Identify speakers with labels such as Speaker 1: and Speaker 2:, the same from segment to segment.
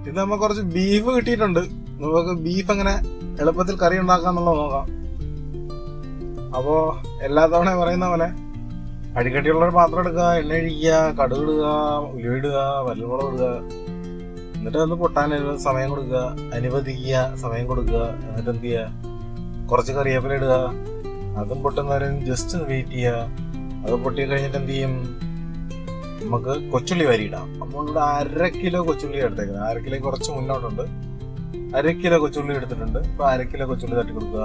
Speaker 1: ഇത് നമുക്ക് കുറച്ച് ബീഫ് കിട്ടിയിട്ടുണ്ട്. നമുക്ക് ബീഫ് എങ്ങനെ എളുപ്പത്തിൽ കറി ഉണ്ടാക്കാന്നുള്ളത് നോക്കാം. അപ്പോ എല്ലാ തവണയും പറയുന്ന പോലെ അടിക്കട്ടിയുള്ളൊരു പാത്രം എടുക്കുക, എണ്ണ ഒഴിക്കുക, കടുക് ഇടുക, ഉലി ഇടുക, വല്ലമുളക് ഇടുക, എന്നിട്ട് ഒന്ന് പൊട്ടാൻ സമയം കൊടുക്കുക, അനുവദിക്കുക, സമയം കൊടുക്കുക. എന്നിട്ട് എന്ത് ചെയ്യുക, കുറച്ച് കറിവേപ്പില ഇടുക, അതും പൊട്ടുന്നവരെ ജസ്റ്റ് ഒന്ന് വെയിറ്റ് ചെയ്യുക. അത് പൊട്ടി കഴിഞ്ഞിട്ട് എന്ത് ചെയ്യും, നമുക്ക് കൊച്ചുള്ളി വരിയിടാം. അപ്പോൾ ഇവിടെ 1/2 കിലോ കൊച്ചുള്ളി എടുത്തേക്കുന്നത്. 1/2 കിലോ കുറച്ച് മുന്നോട്ടുണ്ട്. 1/2 കിലോ കൊച്ചുള്ളി എടുത്തിട്ടുണ്ട്. ഇപ്പൊ 1/2 കിലോ കൊച്ചുള്ളി തട്ടി കൊടുക്കുക.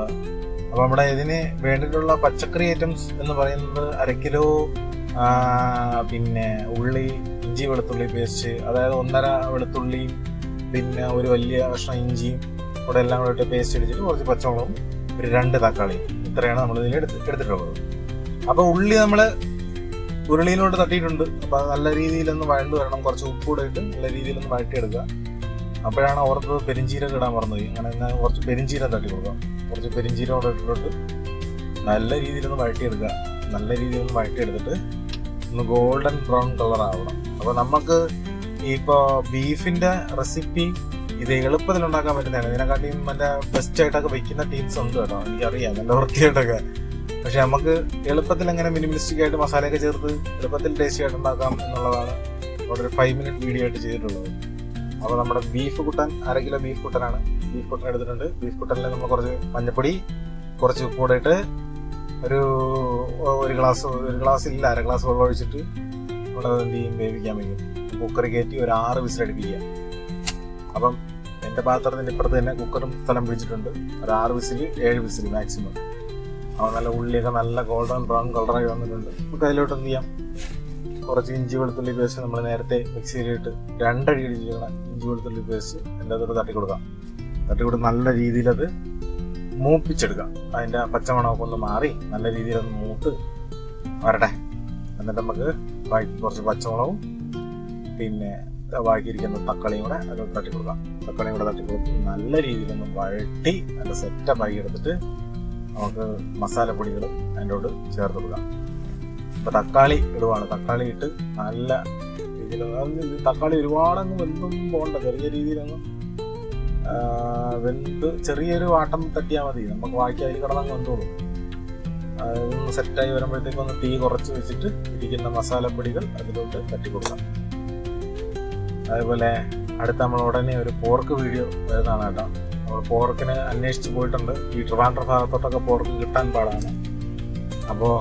Speaker 1: അപ്പൊ നമ്മുടെ ഇതിന് വേണ്ടിയിട്ടുള്ള പച്ചക്കറി ഐറ്റംസ് എന്ന് പറയുന്നത് 1/2 കിലോ പിന്നെ ഉള്ളി, ഇഞ്ചി വെളുത്തുള്ളി പേസ്റ്റ്, അതായത് 1.5 വെളുത്തുള്ളിയും പിന്നെ ഒരു വലിയ കഷ്ണം ഇഞ്ചിയും ഇവിടെ എല്ലാം കൂടെ ഇട്ട് പേസ്റ്റ് അടിച്ചിട്ട് കുറച്ച് പച്ചമുളകും ഒരു 2 തക്കാളിയും, ഇത്രയാണ് നമ്മൾ ഇതിൽ എടുത്തിട്ടുള്ളത്. അപ്പൊ ഉള്ളി നമ്മള് ഉരുളിയിലോട്ട് തട്ടിയിട്ടുണ്ട്. അപ്പൊ അത് നല്ല രീതിയിലൊന്ന് വഴണ്ട് വരണം. കുറച്ച് ഉപ്പ് കൂടെ ഇട്ട് നല്ല രീതിയിലൊന്ന് വഴറ്റിയെടുക്കുക. അപ്പോഴാണ് ഓർത്ത് പെരിഞ്ചീരകം ഇടാൻ മറന്നുപോയി. അങ്ങനെ കുറച്ച് പെരിഞ്ചീരം തട്ടി കൊടുക്കാം. കുറച്ച് പെരിഞ്ചീരം കൂടെ ഇട്ടിട്ട് നല്ല രീതിയിലൊന്ന് വഴറ്റിയെടുക്കുക. നല്ല രീതിയിലൊന്ന് വഴറ്റിയെടുത്തിട്ട് ഒന്ന് ഗോൾഡൻ ബ്രൗൺ കളർ ആവണം. അപ്പൊ നമുക്ക് ഇപ്പോ ബീഫിന്റെ റെസിപ്പി ഇത് എളുപ്പത്തിൽ ഉണ്ടാക്കാൻ പറ്റുന്നതാണ്. ഇതിനെക്കാട്ടിയും മറ്റേ ബെസ്റ്റ് ആയിട്ടൊക്കെ വെക്കുന്ന ടീംസ് ഉണ്ട് കേട്ടോ, എനിക്കറിയാം, നല്ല വൃത്തിയായിട്ടൊക്കെ. പക്ഷെ നമുക്ക് എളുപ്പത്തിൽ എങ്ങനെ മിനിമലിസ്റ്റിക് ആയിട്ട് മസാലയൊക്കെ ചേർത്ത് എളുപ്പത്തിൽ ടേസ്റ്റി ആയിട്ട് ഉണ്ടാക്കാം എന്നുള്ളതാണ് അവിടെ ഒരു 5 മിനിറ്റ് വീഡിയോ ആയിട്ട് ചെയ്തിട്ടുള്ളത്. അപ്പോൾ നമ്മുടെ ബീഫ് കുട്ടൻ 1/2 കിലോ ബീഫ് കുട്ടനാണ്. ബീഫ് കുട്ടൻ എടുത്തിട്ടുണ്ട്. ബീഫ് കുട്ടനിൽ നമ്മൾ കുറച്ച് മഞ്ഞപ്പൊടി, കുറച്ച് ഉപ്പ് കൂടെ ഇട്ട് ഒരു ഗ്ലാസ് ഇല്ല 1/2 ഗ്ലാസ് വെള്ളം ഒഴിച്ചിട്ട് നമ്മൾ എന്ത് ചെയ്യും, വേവിക്കാൻ വയ്ക്കും. കുക്കറി കയറ്റി ഒരു 6 വിസിലടിപ്പിക്കുക. അപ്പം എൻ്റെ പാത്രത്തിൻ്റെ ഇപ്പുറത്ത് തന്നെ കുക്കറും സ്ഥലം പിടിച്ചിട്ടുണ്ട്. ഒരു 6 വിസിൽ 7 വിസിൽ മാക്സിമം. അപ്പോൾ നല്ല ഉള്ളിയൊക്കെ നല്ല ഗോൾഡൻ ബ്രൗൺ കളറായി വന്നിട്ടുണ്ട്. നമുക്ക് അതിലോട്ട് എന്ത് ചെയ്യാം, കുറച്ച് ഇഞ്ചി വെളുത്തുള്ളി പേസ്റ്റ് നമ്മൾ നേരത്തെ മിക്സിയിലിട്ട് 2 അടി അടിച്ചിരിക്കണം. ഇഞ്ചി വെളുത്തുള്ളി പേസ്റ്റ് എൻ്റെ അതോട് തട്ടിക്കൊടുത്ത് നല്ല രീതിയിൽ അത് മൂപ്പിച്ചെടുക്കാം. അതിൻ്റെ പച്ചമണമൊക്കെ ഒന്ന് മാറി നല്ല രീതിയിലൊന്ന് മൂത്ത് വരട്ടെ. എന്നിട്ട് നമുക്ക് കുറച്ച് പച്ചമുളകും പിന്നെ ബാക്കിയിരിക്കുന്ന തക്കാളിയും കൂടെ അത് തട്ടിക്കൊടുക്കാം. തക്കാളിയും കൂടെ തട്ടിക്കൊടുത്ത് നല്ല രീതിയിലൊന്ന് വഴട്ടി നല്ല സെറ്റപ്പാക്കി എടുത്തിട്ട് നമുക്ക് മസാലപ്പൊടികൾ അതിൻ്റെ കൂടെ ചേർത്ത് കൊടുക്കാം. ഇപ്പൊ തക്കാളി ഇടുവാണ്. തക്കാളി ഇട്ട് നല്ല രീതിയിൽ, തക്കാളി ഒരുപാടങ്ങ് വെന്തും പോകണ്ട, ചെറിയ രീതിയിലങ്ങ് വെന്ത് ചെറിയൊരു വാട്ടം തട്ടിയാൽ മതി. നമുക്ക് ബാക്കി അതിൽ കിടന്നങ്ങ് വെന്തോളും. അതൊന്ന് സെറ്റായി വരുമ്പോഴത്തേക്ക് ഒന്ന് തീ കുറച്ച് വെച്ചിട്ട് ഇരിക്കുന്ന മസാലപ്പൊടികൾ അതിലോട്ട് തട്ടി കൊടുക്കാം. അതേപോലെ അടുത്ത നമ്മൾ ഉടനെ ഒരു പോർക്ക് വീഡിയോ വരുന്നതാണ് കേട്ടോ. നമ്മൾ പോർക്കിന് അന്വേഷിച്ച് പോയിട്ടുണ്ട്. ഈ ട്രിവാൻഡ്രം ഭാഗത്തോട്ടൊക്കെ പോർക്ക് കിട്ടാൻ പാടാണ്. അപ്പോൾ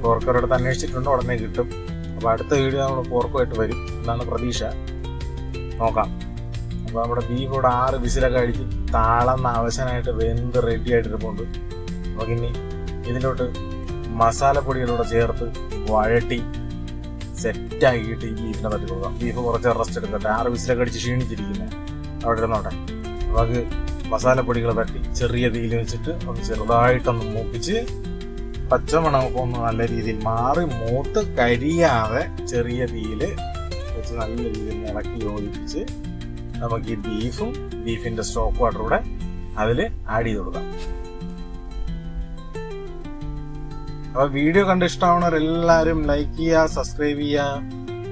Speaker 1: പോർക്കറടുത്ത് അന്വേഷിച്ചിട്ടുണ്ട്, ഉടനെ കിട്ടും. അപ്പോൾ അടുത്ത വീഡിയോ നമ്മൾ പോർക്കുമായിട്ട് വരും എന്നാണ് പ്രതീക്ഷ. നോക്കാം. അപ്പോൾ നമ്മുടെ ബീഫ് ഇവിടെ 6 വിസിലൊക്കെ അടിച്ച് താളന്ന ആവശ്യമായിട്ട് വെന്ത് റെഡി ആയിട്ടിരിപ്പുണ്ട്. നമുക്കിനി ഇതിലോട്ട് മസാലപ്പൊടികളിലൂടെ ചേർത്ത് വഴട്ടി സെറ്റാക്കിയിട്ട് ഈ ബീഫിനെ തട്ടി കൊടുക്കാം. ബീഫ് കുറച്ച് റെസ്റ്റ് എടുക്കട്ടെ. 6 വിസിലൊക്കെ അടിച്ച് ക്ഷീണിച്ചിരിക്കുന്നത് അവിടെ ഇരുന്നോട്ടെ. നമുക്ക് മസാലപ്പൊടികൾ തട്ടി ചെറിയ തീയിൽ വെച്ചിട്ട് ഒന്ന് ചെറുതായിട്ടൊന്ന് മൂപ്പിച്ച് പച്ചമണമൊക്കെ ഒന്ന് നല്ല രീതിയിൽ മാറി മൂത്ത് കരിയാതെ ചെറിയ തീയിൽ വെച്ച് നല്ല രീതിയിൽ ഇളക്കി യോജിപ്പിച്ച് നമുക്ക് ഈ ബീഫും ബീഫിന്റെ സ്റ്റോക്ക് വാട്ടറും കൂടെ അതിൽ ആഡ് ചെയ്ത് കൊടുക്കാം. അപ്പൊ വീഡിയോ കണ്ട് ഇഷ്ടമാവുന്നവരെല്ലാവരും ലൈക്ക് ചെയ്യുക, സബ്സ്ക്രൈബ് ചെയ്യുക,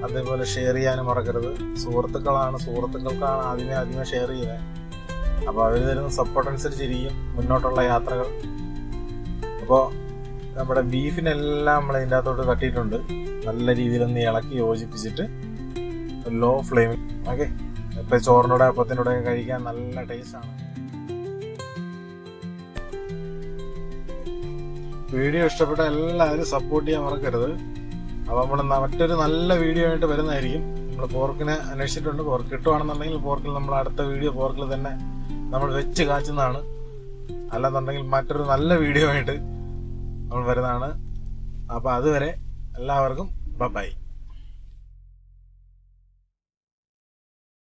Speaker 1: അതേപോലെ ഷെയർ ചെയ്യാനും മറക്കരുത്. സുഹൃത്തുക്കൾക്കാണ് ആദ്യമേ ഷെയർ ചെയ്യുന്നത്. അപ്പോൾ അവർ തരുന്ന സപ്പോർട്ട് അനുസരിച്ചിരിക്കും മുന്നോട്ടുള്ള യാത്രകൾ. അപ്പോൾ നമ്മുടെ ബീഫിനെല്ലാം നമ്മൾ ഇതിൻ്റെ അകത്തോട്ട് തട്ടിയിട്ടുണ്ട്. നല്ല രീതിയിലൊന്ന് ഇളക്കി യോജിപ്പിച്ചിട്ട് ലോ ഫ്ലെയിമിൽ. ഓക്കെ, ഇപ്പം ചോറിനോടെ അപ്പത്തിനോടെ കഴിക്കാൻ നല്ല ടേസ്റ്റാണ്. വീഡിയോ ഇഷ്ടപ്പെട്ട എല്ലാവരും സപ്പോർട്ട് ചെയ്യാൻ മറക്കരുത്. അപ്പോൾ നമ്മൾ മറ്റൊരു നല്ല വീഡിയോ ആയിട്ട് വരുന്നതായിരിക്കും. നമ്മൾ പോർക്കിനെ അന്വേഷിച്ചിട്ടുണ്ട്. പോർക്ക് കിട്ടുവാണെന്നുണ്ടെങ്കിൽ പോർക്കിൽ നമ്മൾ അടുത്ത വീഡിയോ പോർക്കിൽ തന്നെ നമ്മൾ വെച്ച് കാച്ചുന്നതാണ്. അല്ലെന്നുണ്ടെങ്കിൽ മറ്റൊരു നല്ല വീഡിയോ ആയിട്ട് നമ്മൾ വരുന്നതാണ്. അപ്പോൾ അതുവരെ എല്ലാവർക്കും ബൈ.